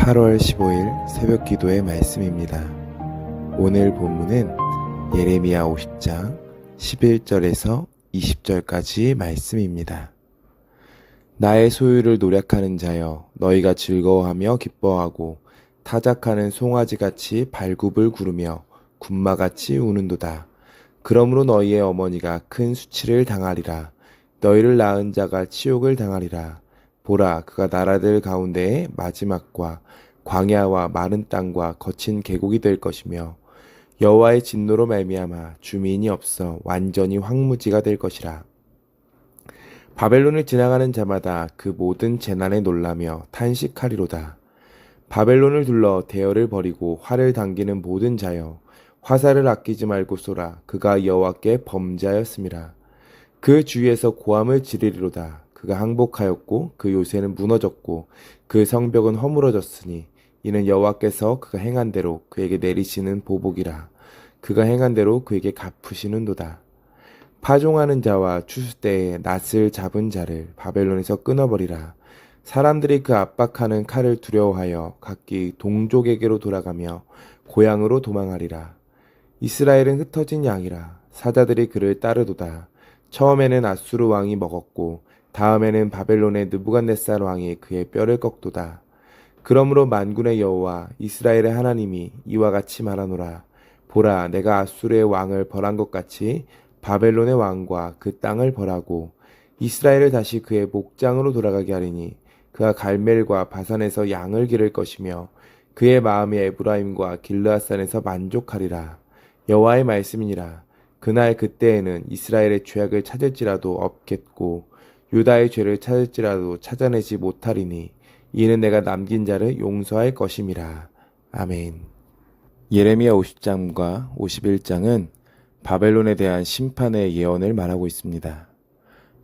8월 15일 새벽 기도의 말씀입니다. 오늘 본문은 예레미야 50장 11절에서 20절까지 말씀입니다. 나의 소유를 노력하는 자여, 너희가 즐거워하며 기뻐하고 타작하는 송아지같이 발굽을 구르며 군마같이 우는도다. 그러므로 너희의 어머니가 큰 수치를 당하리라. 너희를 낳은 자가 치욕을 당하리라. 보라, 그가 나라들 가운데의 마지막과 광야와 마른 땅과 거친 계곡이 될 것이며 여호와의 진노로 말미암아 주민이 없어 완전히 황무지가 될 것이라. 바벨론을 지나가는 자마다 그 모든 재난에 놀라며 탄식하리로다. 바벨론을 둘러 대열을 벌이고 활을 당기는 모든 자여, 화살을 아끼지 말고 쏘라. 그가 여호와께 범죄하였음이라. 그 주위에서 고함을 지르리로다. 그가 항복하였고 그 요새는 무너졌고 그 성벽은 허물어졌으니 이는 여호와께서 그가 행한 대로 그에게 내리시는 보복이라. 그가 행한 대로 그에게 갚으시는도다. 파종하는 자와 추수 때에 낫을 잡은 자를 바벨론에서 끊어버리라. 사람들이 그 압박하는 칼을 두려워하여 각기 동족에게로 돌아가며 고향으로 도망하리라. 이스라엘은 흩어진 양이라. 사자들이 그를 따르도다. 처음에는 아수르 왕이 먹었고 다음에는 바벨론의 느부갓네살 왕이 그의 뼈를 꺾도다. 그러므로 만군의 여호와 이스라엘의 하나님이 이와 같이 말하노라. 보라, 내가 아수르의 왕을 벌한 것 같이 바벨론의 왕과 그 땅을 벌하고 이스라엘을 다시 그의 목장으로 돌아가게 하리니 그가 갈멜과 바산에서 양을 기를 것이며 그의 마음이 에브라임과 길르앗산에서 만족하리라. 여호와의 말씀이니라. 그날 그때에는 이스라엘의 죄악을 찾을지라도 없겠고 유다의 죄를 찾을지라도 찾아내지 못하리니 이는 내가 남긴 자를 용서할 것임이라. 아멘. 예레미야 50장과 51장은 바벨론에 대한 심판의 예언을 말하고 있습니다.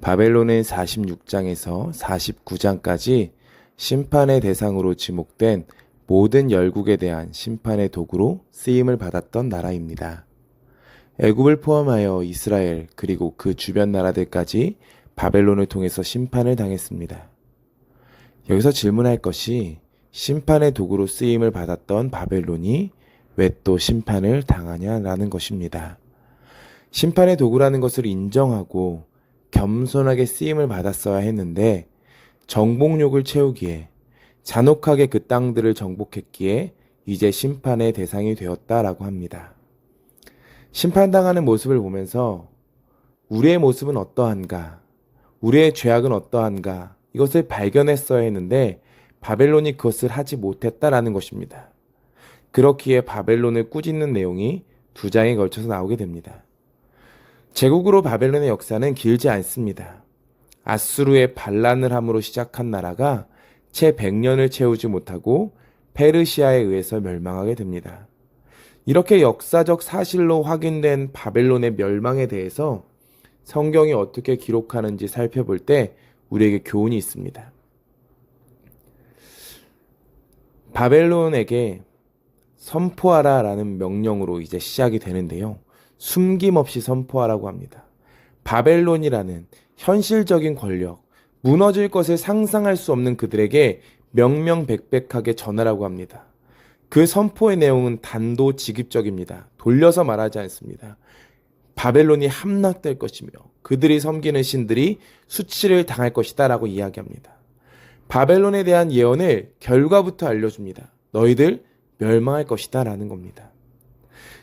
바벨론은 46장에서 49장까지 심판의 대상으로 지목된 모든 열국에 대한 심판의 도구로 쓰임을 받았던 나라입니다. 애굽을 포함하여 이스라엘 그리고 그 주변 나라들까지 바벨론을 통해서 심판을 당했습니다. 여기서 질문할 것이, 심판의 도구로 쓰임을 받았던 바벨론이 왜 또 심판을 당하냐라는 것입니다. 심판의 도구라는 것을 인정하고 겸손하게 쓰임을 받았어야 했는데 정복욕을 채우기에 잔혹하게 그 땅들을 정복했기에 이제 심판의 대상이 되었다라고 합니다. 심판당하는 모습을 보면서 우리의 모습은 어떠한가, 우리의 죄악은 어떠한가, 이것을 발견했어야 했는데 바벨론이 그것을 하지 못했다라는 것입니다. 그렇기에 바벨론을 꾸짖는 내용이 2장에 걸쳐서 나오게 됩니다. 제국으로 바벨론의 역사는 길지 않습니다. 아수르의 반란을 함으로 시작한 나라가 채 100년을 채우지 못하고 페르시아에 의해서 멸망하게 됩니다. 이렇게 역사적 사실로 확인된 바벨론의 멸망에 대해서 성경이 어떻게 기록하는지 살펴볼 때 우리에게 교훈이 있습니다. 바벨론에게 선포하라 라는 명령으로 이제 시작이 되는데요. 숨김없이 선포하라고 합니다. 바벨론이라는 현실적인 권력, 무너질 것을 상상할 수 없는 그들에게 명명백백하게 전하라고 합니다. 그 선포의 내용은 단도직입적입니다. 돌려서 말하지 않습니다. 바벨론이 함락될 것이며 그들이 섬기는 신들이 수치를 당할 것이다 라고 이야기합니다. 바벨론에 대한 예언을 결과부터 알려줍니다. 너희들 멸망할 것이다 라는 겁니다.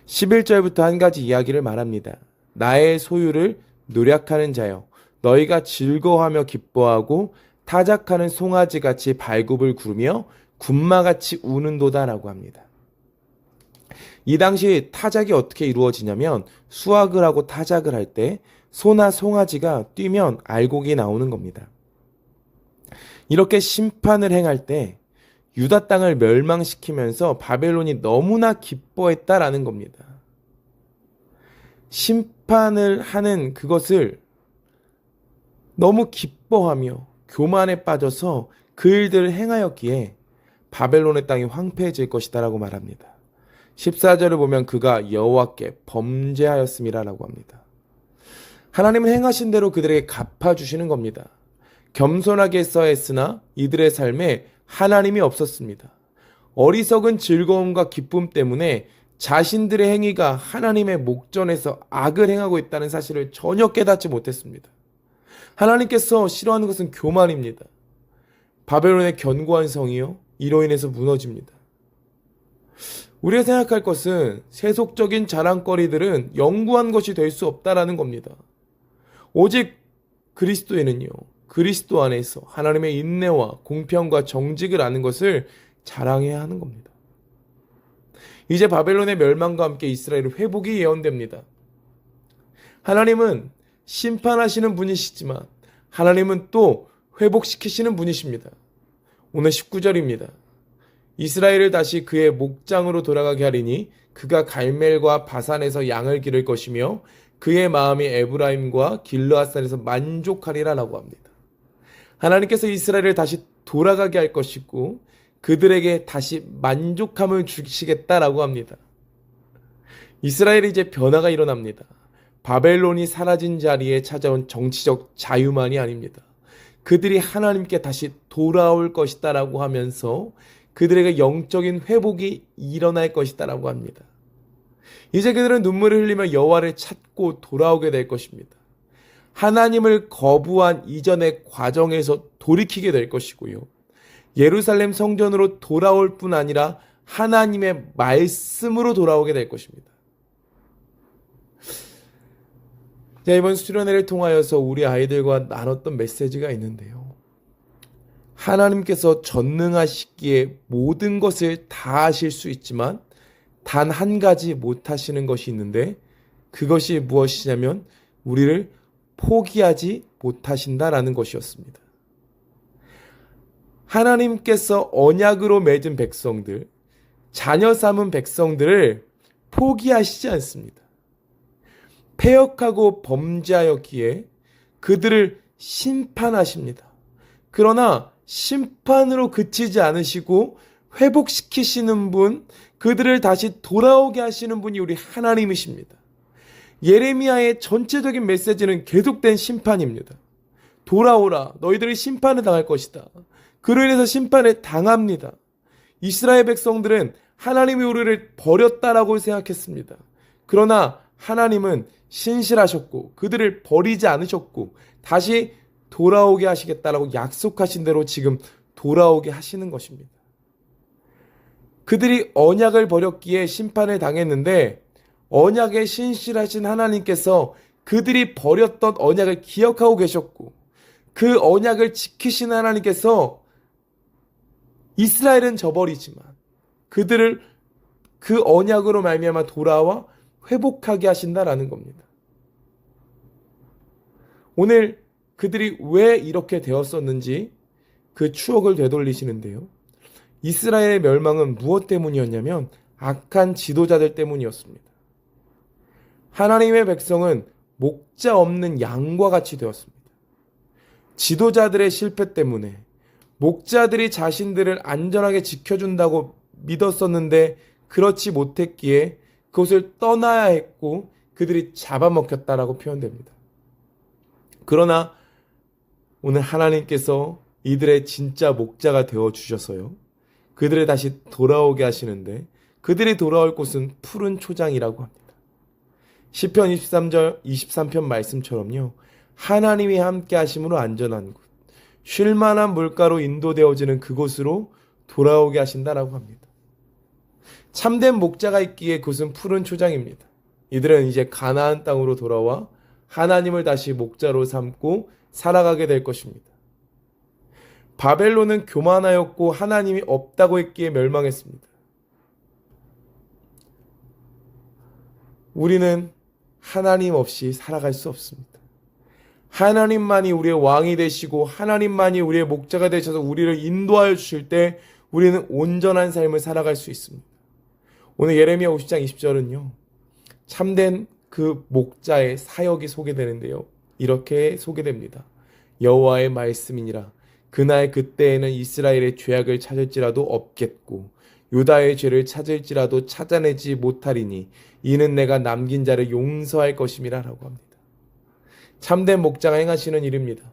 11절부터 한 가지 이야기를 말합니다. 나의 소유를 노력하는 자여, 너희가 즐거워하며 기뻐하고 타작하는 송아지같이 발굽을 구르며 군마같이 우는도다 라고 합니다. 이 당시 타작이 어떻게 이루어지냐면 수확을 하고 타작을 할 때 소나 송아지가 뛰면 알곡이 나오는 겁니다. 이렇게 심판을 행할 때 유다 땅을 멸망시키면서 바벨론이 너무나 기뻐했다라는 겁니다. 심판을 하는 그것을 너무 기뻐하며 교만에 빠져서 그 일들을 행하였기에 바벨론의 땅이 황폐해질 것이다라고 말합니다. 14절을 보면 그가 여호와께 범죄하였음이라라고 합니다. 하나님은 행하신 대로 그들에게 갚아주시는 겁니다. 겸손하게 써야 했으나 이들의 삶에 하나님이 없었습니다. 어리석은 즐거움과 기쁨 때문에 자신들의 행위가 하나님의 목전에서 악을 행하고 있다는 사실을 전혀 깨닫지 못했습니다. 하나님께서 싫어하는 것은 교만입니다. 바벨론의 견고한 성이요, 이로 인해서 무너집니다. 우리가 생각할 것은 세속적인 자랑거리들은 영구한 것이 될 수 없다라는 겁니다. 오직 그리스도에는요, 그리스도 안에서 하나님의 인내와 공평과 정직을 아는 것을 자랑해야 하는 겁니다. 이제 바벨론의 멸망과 함께 이스라엘의 회복이 예언됩니다. 하나님은 심판하시는 분이시지만 하나님은 또 회복시키시는 분이십니다. 오늘 19절입니다. 이스라엘을 다시 그의 목장으로 돌아가게 하리니 그가 갈멜과 바산에서 양을 기를 것이며 그의 마음이 에브라임과 길르앗산에서 만족하리라 라고 합니다. 하나님께서 이스라엘을 다시 돌아가게 할 것이고 그들에게 다시 만족함을 주시겠다라고 합니다. 이스라엘에 이제 변화가 일어납니다. 바벨론이 사라진 자리에 찾아온 정치적 자유만이 아닙니다. 그들이 하나님께 다시 돌아올 것이다라고 하면서 그들에게 영적인 회복이 일어날 것이다라고 합니다. 이제 그들은 눈물을 흘리며 여호와를 찾고 돌아오게 될 것입니다. 하나님을 거부한 이전의 과정에서 돌이키게 될 것이고요. 예루살렘 성전으로 돌아올 뿐 아니라 하나님의 말씀으로 돌아오게 될 것입니다. 자, 이번 수련회를 통하여서 우리 아이들과 나눴던 메시지가 있는데요. 하나님께서 전능하시기에 모든 것을 다 하실 수 있지만 단 한 가지 못하시는 것이 있는데 그것이 무엇이냐면 우리를 포기하지 못하신다라는 것이었습니다. 하나님께서 언약으로 맺은 백성들, 자녀 삼은 백성들을 포기하시지 않습니다. 패역하고 범죄하였기에 그들을 심판하십니다. 그러나 심판으로 그치지 않으시고 회복시키시는 분, 그들을 다시 돌아오게 하시는 분이 우리 하나님이십니다. 예레미야의 전체적인 메시지는 계속된 심판입니다. 돌아오라, 너희들이 심판을 당할 것이다. 그로 인해서 심판을 당합니다. 이스라엘 백성들은 하나님이 우리를 버렸다라고 생각했습니다. 그러나 하나님은 신실하셨고 그들을 버리지 않으셨고 다시 돌아오게 하시겠다라고 약속하신 대로 지금 돌아오게 하시는 것입니다. 그들이 언약을 버렸기에 심판을 당했는데 언약에 신실하신 하나님께서 그들이 버렸던 언약을 기억하고 계셨고 그 언약을 지키신 하나님께서 이스라엘은 저버리지만 그들을 그 언약으로 말미암아 돌아와 회복하게 하신다라는 겁니다. 오늘 그들이 왜 이렇게 되었었는지 그 추억을 되돌리시는데요. 이스라엘의 멸망은 무엇 때문이었냐면 악한 지도자들 때문이었습니다. 하나님의 백성은 목자 없는 양과 같이 되었습니다. 지도자들의 실패 때문에 목자들이 자신들을 안전하게 지켜준다고 믿었었는데 그렇지 못했기에 그것을 떠나야 했고 그들이 잡아먹혔다라고 표현됩니다. 그러나 오늘 하나님께서 이들의 진짜 목자가 되어주셔서요. 그들을 다시 돌아오게 하시는데 그들이 돌아올 곳은 푸른 초장이라고 합니다. 시편 23편 말씀처럼요. 하나님이 함께 하심으로 안전한 곳, 쉴만한 물가로 인도되어지는 그곳으로 돌아오게 하신다라고 합니다. 참된 목자가 있기에 그곳은 푸른 초장입니다. 이들은 이제 가나안 땅으로 돌아와 하나님을 다시 목자로 삼고 살아가게 될 것입니다. 바벨론은 교만하였고 하나님이 없다고 했기에 멸망했습니다. 우리는 하나님 없이 살아갈 수 없습니다. 하나님만이 우리의 왕이 되시고 하나님만이 우리의 목자가 되셔서 우리를 인도하여 주실 때 우리는 온전한 삶을 살아갈 수 있습니다. 오늘 예레미야 50장 20절은요. 참된 그 목자의 사역이 소개되는데요. 이렇게 소개됩니다. 여호와의 말씀이니라. 그날 그때에는 이스라엘의 죄악을 찾을지라도 없겠고 유다의 죄를 찾을지라도 찾아내지 못하리니 이는 내가 남긴 자를 용서할 것임이라 라고 합니다. 참된 목자가 행하시는 일입니다.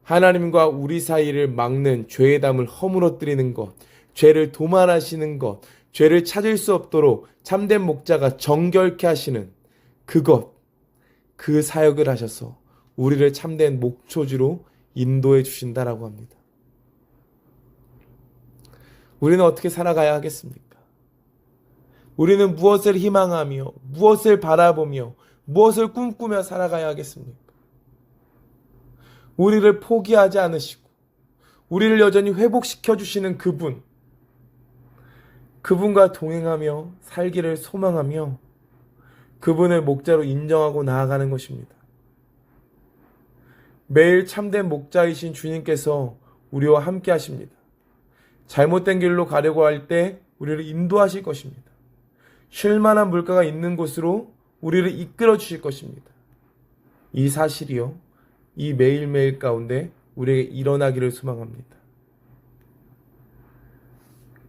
하나님과 우리 사이를 막는 죄의 담을 허물어뜨리는 것, 죄를 도말하시는 것, 죄를 찾을 수 없도록 참된 목자가 정결케 하시는 그것, 그 사역을 하셔서 우리를 참된 목초지로 인도해 주신다라고 합니다. 우리는 어떻게 살아가야 하겠습니까? 우리는 무엇을 희망하며 무엇을 바라보며 무엇을 꿈꾸며 살아가야 하겠습니까? 우리를 포기하지 않으시고 우리를 여전히 회복시켜 주시는 그분과 동행하며 살기를 소망하며 그분을 목자로 인정하고 나아가는 것입니다. 매일 참된 목자이신 주님께서 우리와 함께 하십니다. 잘못된 길로 가려고 할 때 우리를 인도하실 것입니다. 쉴만한 물가가 있는 곳으로 우리를 이끌어 주실 것입니다. 이 사실이요, 이 매일매일 가운데 우리에게 일어나기를 소망합니다.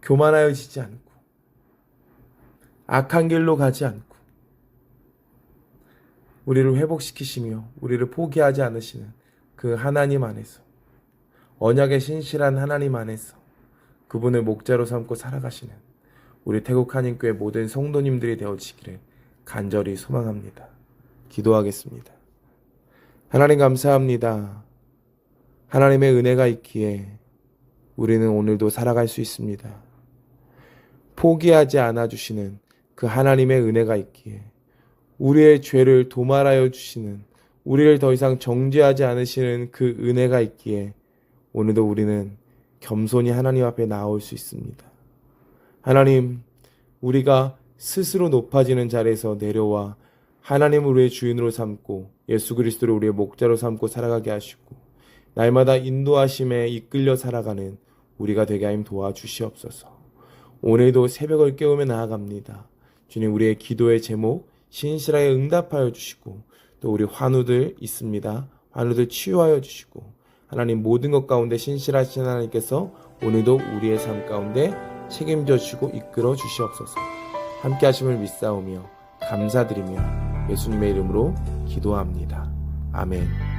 교만하여지지 않고 악한 길로 가지 않고 우리를 회복시키시며 우리를 포기하지 않으시는 그 하나님 안에서, 언약의 신실한 하나님 안에서 그분을 목자로 삼고 살아가시는 우리 태국 한인교회 모든 성도님들이 되어지기를 간절히 소망합니다. 기도하겠습니다. 하나님 감사합니다. 하나님의 은혜가 있기에 우리는 오늘도 살아갈 수 있습니다. 포기하지 않아 주시는 그 하나님의 은혜가 있기에, 우리의 죄를 도말하여 주시는, 우리를 더 이상 정죄하지 않으시는 그 은혜가 있기에 오늘도 우리는 겸손히 하나님 앞에 나올 수 있습니다. 하나님, 우리가 스스로 높아지는 자리에서 내려와 하나님을 우리의 주인으로 삼고 예수 그리스도를 우리의 목자로 삼고 살아가게 하시고 날마다 인도하심에 이끌려 살아가는 우리가 되게 하여 도와주시옵소서. 오늘도 새벽을 깨우며 나아갑니다. 주님, 우리의 기도의 제목 신실하게 응답하여 주시고 또 우리 환우들 있습니다. 환우들 치유하여 주시고 하나님, 모든 것 가운데 신실하신 하나님께서 오늘도 우리의 삶 가운데 책임져 주시고 이끌어 주시옵소서. 함께 하심을 믿사오며 감사드리며 예수님의 이름으로 기도합니다. 아멘.